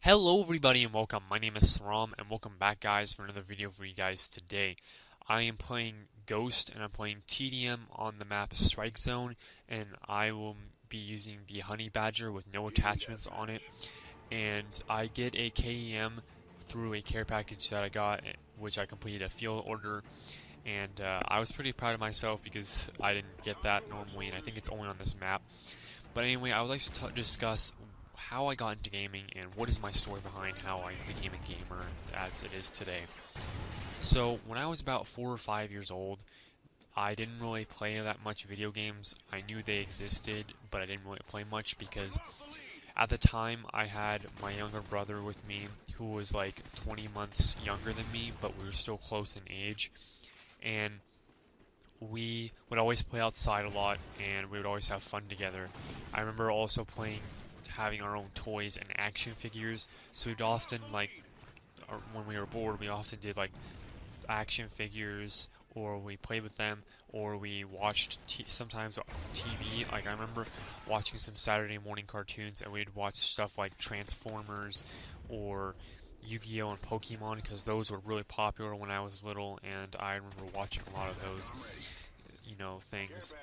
Hello everybody and welcome. My name is Srom and welcome back guys for another video for you guys today. I am playing Ghost and I'm playing TDM on the map Strike Zone, and I will be using the Honey Badger with no attachments on it, and I get a KEM through a care package that I got, which I completed a field order, and I was pretty proud of myself because I didn't get that normally, and I think it's only on this map. But anyway, I would like to discuss how I got into gaming and what is my story behind how I became a gamer as it is today. So, when I was about 4 or 5 years old, I didn't really play that much video games. I knew they existed, but I didn't really play much because at the time I had my younger brother with me who was like 20 months younger than me, but we were still close in age. And we would always play outside a lot, and we would always have fun together. I remember also having our own toys and action figures, so we'd often, when we were bored, we often did, action figures, or we played with them, or we watched sometimes TV. Like, I remember watching some Saturday morning cartoons, and we'd watch stuff like Transformers, or Yu-Gi-Oh! And Pokemon, because those were really popular when I was little, and I remember watching a lot of those, things.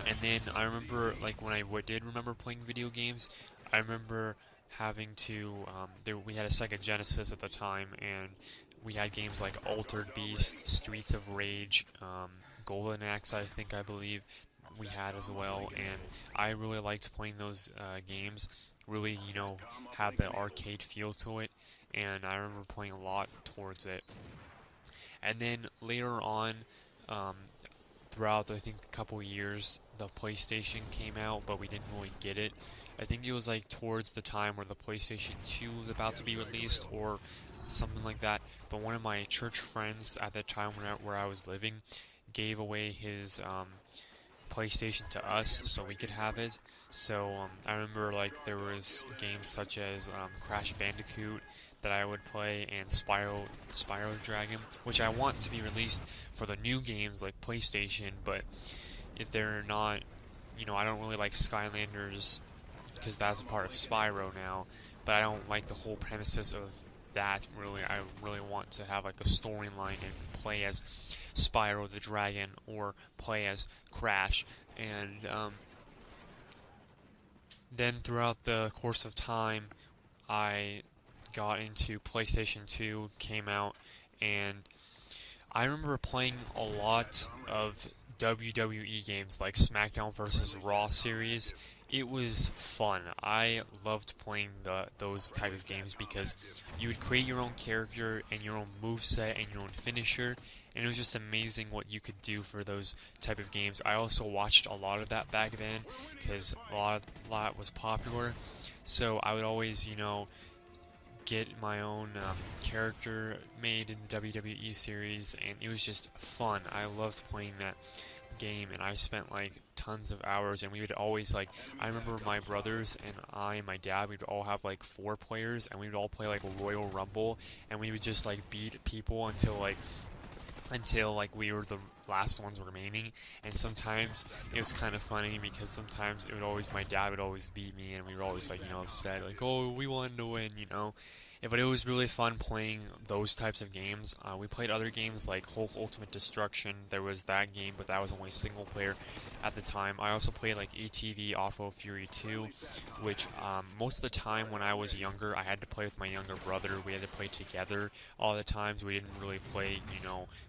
And then I remember, when I did remember playing video games, I remember having to, we had a Sega Genesis at the time, and we had games like Altered Beast, Streets of Rage, Golden Axe, I believe we had as well, and I really liked playing those games. Really, had the arcade feel to it, and I remember playing a lot towards it. And then later on, throughout, I think, a couple years, the PlayStation came out, but we didn't really get it. I think it was towards the time where the PlayStation 2 was about to be released, or something like that. But one of my church friends at the time where I was living gave away his PlayStation to us so we could have it. So I remember there was games such as Crash Bandicoot that I would play, and Spyro Dragon, which I want to be released for the new games like PlayStation, but if they're not, I don't really like Skylanders because that's a part of Spyro now, but I don't like the whole premises of that, really. I really want to have a storyline and play as Spyro the Dragon or play as Crash, and then throughout the course of time, I got into PlayStation 2, came out, and I remember playing a lot of WWE games like SmackDown vs. Raw series. It was fun. I loved playing those type of games because you would create your own character and your own moveset and your own finisher, and it was just amazing what you could do for those type of games. I also watched a lot of that back then because a lot was popular, so I would always, get my own character made in the WWE series, and it was just fun. I loved playing that game, and I spent tons of hours, and we would always I remember my brothers and I and my dad, we'd all have 4 players, and we would all play Royal Rumble, and we would just beat people until we were the last ones remaining. And sometimes it was kind of funny because sometimes my dad would always beat me, and we were always upset, oh, we wanted to win, But it was really fun playing those types of games. We played other games like Hulk Ultimate Destruction. There was that game, but that was only single player at the time. I also played ATV Off-Road Fury 2, which most of the time when I was younger, I had to play with my younger brother. We had to play together all the times. We didn't really play,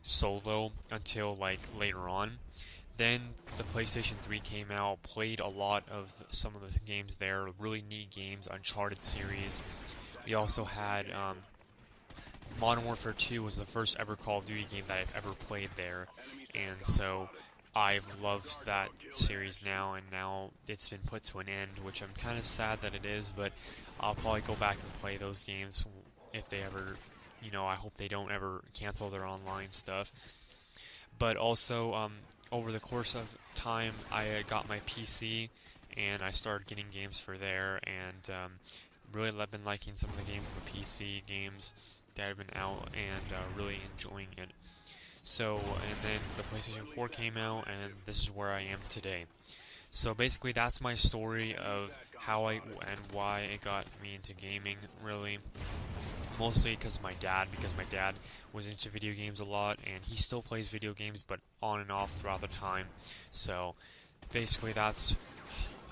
solo until later on. Then the PlayStation 3 came out, played a lot of some of the games there, really neat games, Uncharted series. We also had Modern Warfare 2 was the first ever Call of Duty game that I've ever played there, and so I've loved that series now, and now it's been put to an end, which I'm kind of sad that it is, but I'll probably go back and play those games if they ever, I hope they don't ever cancel their online stuff. But also, over the course of time, I got my PC, and I started getting games for there, and really I've been liking some of the games from the PC games that have been out, and really enjoying it. So, and then the PlayStation 4 came out, and this is where I am today. So basically, that's my story of how I and why it got me into gaming, really. Mostly because my dad was into video games a lot, and he still plays video games, but on and off throughout the time. So basically, that's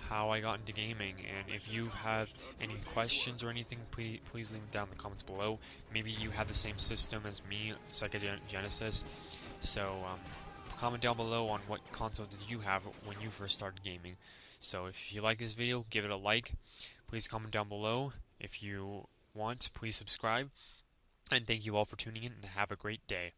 how I got into gaming. And if you have any questions or anything, please leave them down in the comments below. Maybe you had the same system as me, Sega Genesis. So comment down below on what console did you have when you first started gaming. So if you like this video, give it a like. Please comment down below. If you want, please subscribe. And thank you all for tuning in, and have a great day.